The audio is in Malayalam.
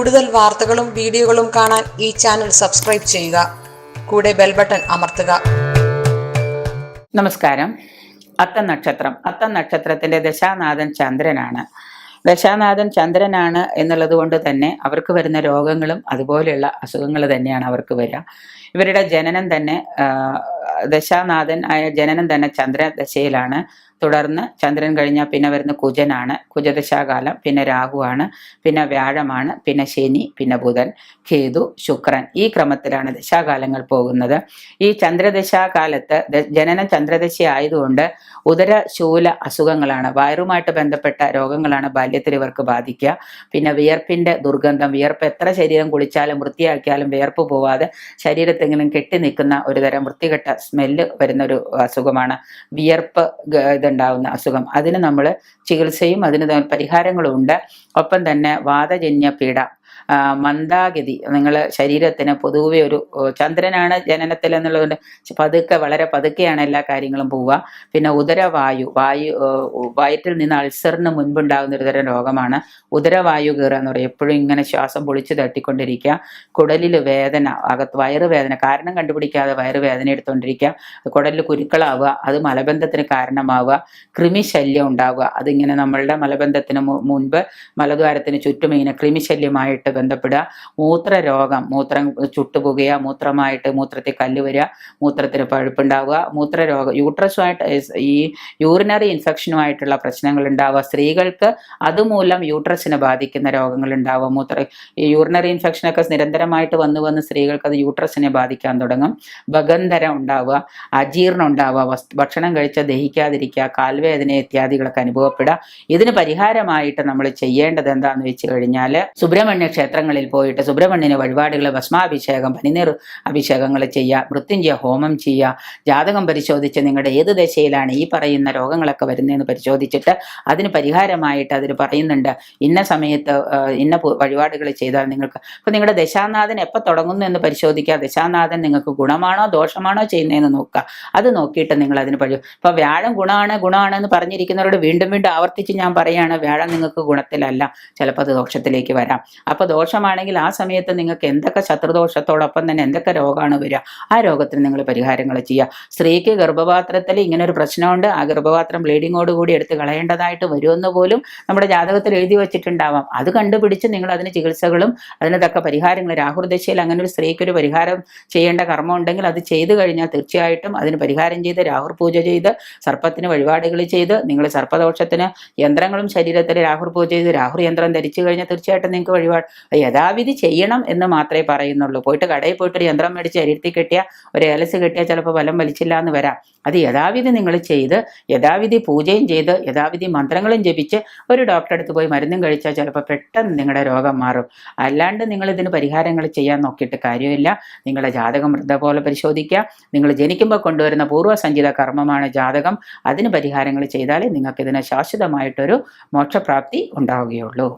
കൂടുതൽ വാർത്തകളും വീഡിയോകളും കാണാൻ ഈ ചാനൽ സബ്സ്ക്രൈബ് ചെയ്യുക. കൂടെ ബെൽ ബട്ടൺ അമർത്തുക. നമസ്കാരം. അത്തം നക്ഷത്രത്തിന്റെ ദശാനാഥൻ ചന്ദ്രനാണ്. ദശാനാഥൻ ചന്ദ്രനാണ് എന്നുള്ളത് കൊണ്ട് തന്നെ അവർക്ക് വരുന്ന രോഗങ്ങളും അതുപോലെയുള്ള അസുഖങ്ങൾ തന്നെയാണ് അവർക്ക് വരിക. ഇവരുടെ ജനനം തന്നെ ദശാനാഥൻ ആയ ജനനം തന്നെ ചന്ദ്രദശയിലാണ്. തുടർന്ന് ചന്ദ്രൻ കഴിഞ്ഞാൽ പിന്നെ വരുന്ന കുജനാണ്, കുജദശാകാലം, പിന്നെ രാഹുവാണ്, പിന്നെ വ്യാഴമാണ്, പിന്നെ ശനി, പിന്നെ ബുധൻ, കേതു, ശുക്രൻ. ഈ ക്രമത്തിലാണ് ദശാകാലങ്ങൾ പോകുന്നത്. ഈ ചന്ദ്രദശാകാലത്ത് ജനനം ചന്ദ്രദശ ആയതുകൊണ്ട് ഉദരശൂല അസുഖങ്ങളാണ്, വയറുമായിട്ട് ബന്ധപ്പെട്ട രോഗങ്ങളാണ് ബാല്യത്തിൽ ഇവർക്ക് ബാധിക്കുക. പിന്നെ വിയർപ്പിന്റെ ദുർഗന്ധം, വിയർപ്പ് എത്ര ശരീരം കുളിച്ചാലും വൃത്തിയാക്കിയാലും വിയർപ്പ് പോവാതെ ശരീരത്തെങ്കിലും കെട്ടി നിൽക്കുന്ന ഒരുതരം വൃത്തികെട്ട സ്മെല്ല് വരുന്നൊരു അസുഖമാണ് വിയർപ്പ് ഉണ്ടാവുന്ന അസുഖം. അതിന് നമ്മൾ ചികിത്സയും അതിന് പരിഹാരങ്ങളും ഉണ്ട്. ഒപ്പം തന്നെ വാതജന്യ പീഡ, മന്ദാഗതി, നിങ്ങൾ ശരീരത്തിന് പൊതുവെ ഒരു ചന്ദ്രനാണ് ജനനത്തിൽ എന്നുള്ളതുകൊണ്ട് പതുക്കെ, വളരെ പതുക്കെയാണ് എല്ലാ കാര്യങ്ങളും പോവുക. പിന്നെ ഉദരവായു, വയറ്റിൽ നിന്ന് അൾസറിന് മുൻപുണ്ടാകുന്ന ഒരു തരം രോഗമാണ് ഉദരവായു കയറുക എന്ന് പറയും. എപ്പോഴും ഇങ്ങനെ ശ്വാസം പൊളിച്ച് തട്ടിക്കൊണ്ടിരിക്കുക, കുടലിൽ വേദന, അകത്ത് വയറുവേദന, കാരണം കണ്ടുപിടിക്കാതെ വയറുവേദന എടുത്തുകൊണ്ടിരിക്കുക, കുടലിൽ കുരുക്കളാവുക, അത് മലബന്ധത്തിന് കാരണമാവുക, കൃമിശല്യം ഉണ്ടാവുക, അതിങ്ങനെ നമ്മളുടെ മലബന്ധത്തിന് മുൻപ് മലദ്വാരത്തിന് ചുറ്റും ഇങ്ങനെ കൃമിശല്യമായിട്ട് ബന്ധപ്പെടുക, മൂത്രരോഗം, മൂത്രം ചുട്ടുപോകുക, മൂത്രമായിട്ട് മൂത്രത്തിൽ കല്ല് വരിക, മൂത്രത്തിന് പഴുപ്പുണ്ടാവുക, മൂത്രരോഗം, യൂട്രസുമായിട്ട് ഈ യൂറിനറി ഇൻഫെക്ഷനുമായിട്ടുള്ള പ്രശ്നങ്ങൾ ഉണ്ടാവുക, സ്ത്രീകൾക്ക് അതുമൂലം യൂട്രസിനെ ബാധിക്കുന്ന രോഗങ്ങൾ ഉണ്ടാവുക, ഈ യൂറിനറി ഇൻഫെക്ഷനൊക്കെ നിരന്തരമായിട്ട് വന്ന് സ്ത്രീകൾക്ക് അത് യൂട്രസിനെ ബാധിക്കാൻ തുടങ്ങും, ഭഗന്ധരം ഉണ്ടാവുക, അജീർണം ഉണ്ടാവുക, ഭക്ഷണം കഴിച്ചാൽ ദഹിക്കാതിരിക്കുക, കാൽവേദന ഇത്യാദികളൊക്കെ അനുഭവപ്പെടുക. ഇതിന് പരിഹാരമായിട്ട് നമ്മൾ ചെയ്യേണ്ടത് എന്താണെന്ന് വെച്ച് കഴിഞ്ഞാൽ സുബ്രഹ്മണ്യ ക്ഷേത്രങ്ങളിൽ പോയിട്ട് സുബ്രഹ്മണ്യന് വഴിപാടുകൾ, ഭസ്മാഭിഷേകം, പനിനീർ അഭിഷേകങ്ങൾ ചെയ്യുക, മൃത്യുഞ്ജയ ഹോമം ചെയ്യുക, ജാതകം പരിശോധിച്ച് നിങ്ങളുടെ ഏത് ദശയിലാണ് ഈ പറയുന്ന രോഗങ്ങളൊക്കെ വരുന്നതെന്ന് പരിശോധിച്ചിട്ട് അതിന് പരിഹാരമായിട്ട് അതിൽ പറയുന്നുണ്ട് ഇന്ന സമയത്ത് ഇന്ന വഴിപാടുകൾ ചെയ്താൽ നിങ്ങൾക്ക്. അപ്പോൾ നിങ്ങളുടെ ദശാനാഥൻ എപ്പോൾ തുടങ്ങുന്നു എന്ന് പരിശോധിക്കുക. ദശാനാഥൻ നിങ്ങൾക്ക് ഗുണമാണോ ദോഷമാണോ ചെയ്യുന്നതെന്ന് നോക്കുക. അത് നോക്കിയിട്ട് നിങ്ങൾ അതിന് ഇപ്പോൾ വ്യാഴം ഗുണമാണ് എന്ന് പറഞ്ഞിരിക്കുന്നവരോട് വീണ്ടും ആവർത്തിച്ച് ഞാൻ പറയുകയാണ്, വ്യാഴം നിങ്ങൾക്ക് ഗുണത്തിലല്ല, ചിലപ്പോൾ അത് ദോഷത്തിലേക്ക് വരാം. അപ്പോൾ ദോഷമാണെങ്കിൽ ആ സമയത്ത് നിങ്ങൾക്ക് എന്തൊക്കെ ശത്രുദോഷത്തോടൊപ്പം തന്നെ എന്തൊക്കെ രോഗമാണ് വരിക, ആ രോഗത്തിന് നിങ്ങൾ പരിഹാരങ്ങൾ ചെയ്യുക. സ്ത്രീക്ക് ഗർഭപാത്രത്തിൽ ഇങ്ങനെ ഒരു പ്രശ്നമുണ്ട്, ആ ഗർഭപാത്രം ബ്ലീഡിങ്ങോട് കൂടി എടുത്ത് കളയേണ്ടതായിട്ട് വരുമെന്ന് പോലും നമ്മുടെ ജാതകത്തിൽ എഴുതി വെച്ചിട്ടുണ്ടാവാം. അത് കണ്ടുപിടിച്ച് നിങ്ങൾ അതിന് ചികിത്സകളും അതിനൊക്കെ പരിഹാരങ്ങൾ, രാഹുർദശയിൽ അങ്ങനെ ഒരു സ്ത്രീക്ക് ഒരു പരിഹാരം ചെയ്യേണ്ട കർമ്മം ഉണ്ടെങ്കിൽ അത് ചെയ്തു കഴിഞ്ഞാൽ തീർച്ചയായിട്ടും അതിന് പരിഹാരം ചെയ്ത് രാഹുർ പൂജ ചെയ്ത് സർപ്പത്തിന് വഴിപാടുകൾ ചെയ്ത് നിങ്ങൾ സർപ്പദോഷത്തിന് യന്ത്രങ്ങളും ശരീരത്തിൽ രാഹുർ പൂജ ചെയ്ത് രാഹുർ യന്ത്രം ധരിച്ചു കഴിഞ്ഞാൽ തീർച്ചയായിട്ടും നിങ്ങൾക്ക് വഴിപാട് യഥാവിധി ചെയ്യണം എന്ന് മാത്രമേ പറയുന്നുള്ളൂ. പോയിട്ട് കടയിൽ പോയിട്ട് ഒരു യന്ത്രം മേടിച്ച് ശരീരത്തിൽ കെട്ടിയ ഒരു ഏലസ് കെട്ടിയാൽ ചിലപ്പോൾ ഫലം വലിച്ചില്ല എന്ന് വരാം. അത് യഥാവിധി നിങ്ങൾ ചെയ്ത് യഥാവിധി പൂജയും ചെയ്ത് യഥാവിധി മന്ത്രങ്ങളും ജപിച്ച് ഒരു ഡോക്ടറെ അടുത്ത് പോയി മരുന്നും കഴിച്ചാൽ ചിലപ്പോൾ പെട്ടെന്ന് നിങ്ങളുടെ രോഗം മാറും. അല്ലാണ്ട് നിങ്ങൾ ഇതിന് പരിഹാരങ്ങൾ ചെയ്യാൻ നോക്കിയിട്ട് കാര്യമില്ല. നിങ്ങളുടെ ജാതകം വൃദ്ധ പോലെ പരിശോധിക്കുക. നിങ്ങൾ ജനിക്കുമ്പോൾ കൊണ്ടുവരുന്ന പൂർവ്വസഞ്ചിത കർമ്മമാണ് ജാതകം. അതിന് പരിഹാരങ്ങൾ ചെയ്താലേ നിങ്ങൾക്ക് ഇതിന് ശാശ്വതമായിട്ടൊരു മോക്ഷപ്രാപ്തി ഉണ്ടാവുകയുള്ളൂ.